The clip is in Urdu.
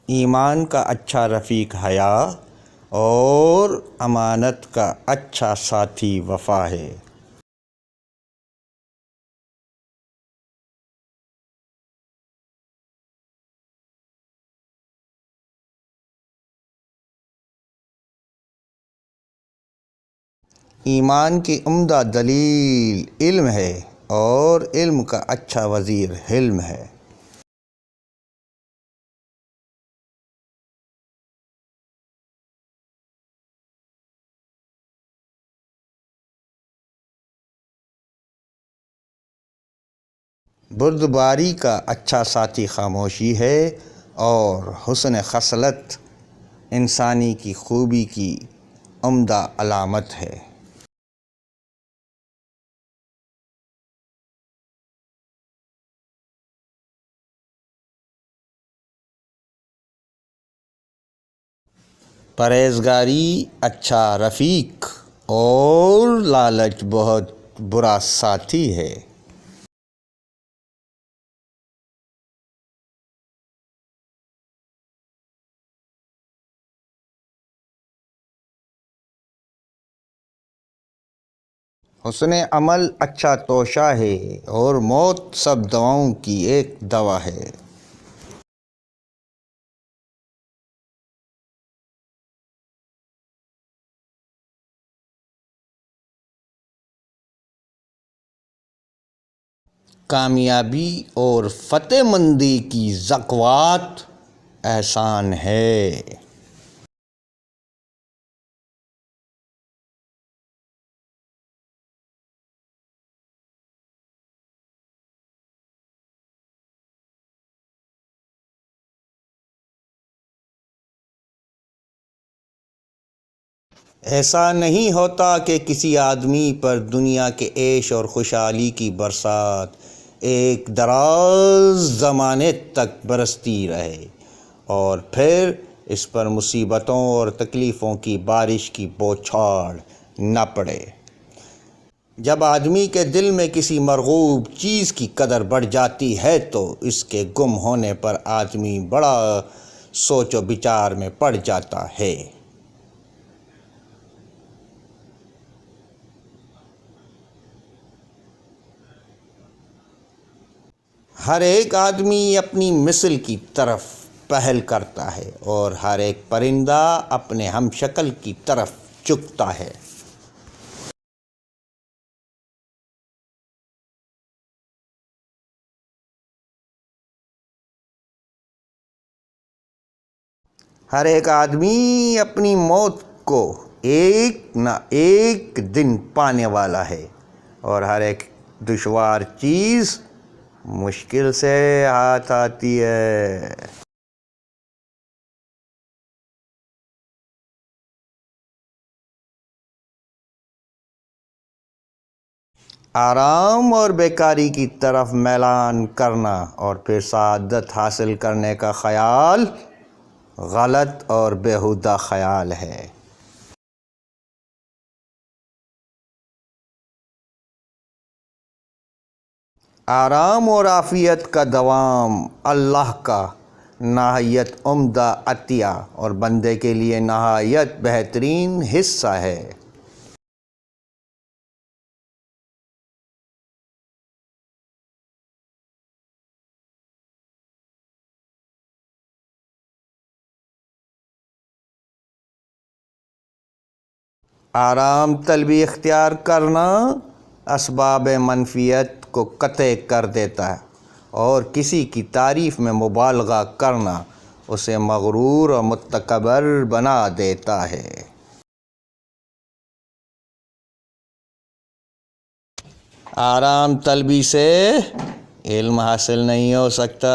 ایمان کا اچھا رفیق حیا اور امانت کا اچھا ساتھی وفا ہے۔ ایمان کی عمدہ دلیل علم ہے اور علم کا اچھا وزیر حلم ہے۔ بردباری کا اچھا ساتھی خاموشی ہے اور حسن خصلت انسانی کی خوبی کی عمدہ علامت ہے۔ پرہیزگاری اچھا رفیق اور لالچ بہت برا ساتھی ہے۔ حسن عمل اچھا توشہ ہے اور موت سب دواؤں کی ایک دوا ہے۔ کامیابی اور فتح مندی کی ذکوات احسان ہے۔ ایسا نہیں ہوتا کہ کسی آدمی پر دنیا کے عیش اور خوشحالی کی برسات ایک دراز زمانے تک برستی رہے اور پھر اس پر مصیبتوں اور تکلیفوں کی بارش کی بوچھاڑ نہ پڑے۔ جب آدمی کے دل میں کسی مرغوب چیز کی قدر بڑھ جاتی ہے تو اس کے گم ہونے پر آدمی بڑا سوچ و بچار میں پڑ جاتا ہے۔ ہر ایک آدمی اپنی مثل کی طرف پہل کرتا ہے اور ہر ایک پرندہ اپنے ہم شکل کی طرف جھکتا ہے۔ ہر ایک آدمی اپنی موت کو ایک نہ ایک دن پانے والا ہے اور ہر ایک دشوار چیز مشکل سے ہاتھ آتی ہے۔ آرام اور بیکاری کی طرف میلان کرنا اور پھر سعادت حاصل کرنے کا خیال غلط اور بیہودہ خیال ہے۔ آرام اور عافیت کا دوام اللہ کا نہایت عمدہ عطیہ اور بندے کے لیے نہایت بہترین حصہ ہے۔ آرام طلبی اختیار کرنا اسباب منفیت کو قطع کر دیتا ہے اور کسی کی تعریف میں مبالغہ کرنا اسے مغرور اور متکبر بنا دیتا ہے۔ آرام طلبی سے علم حاصل نہیں ہو سکتا۔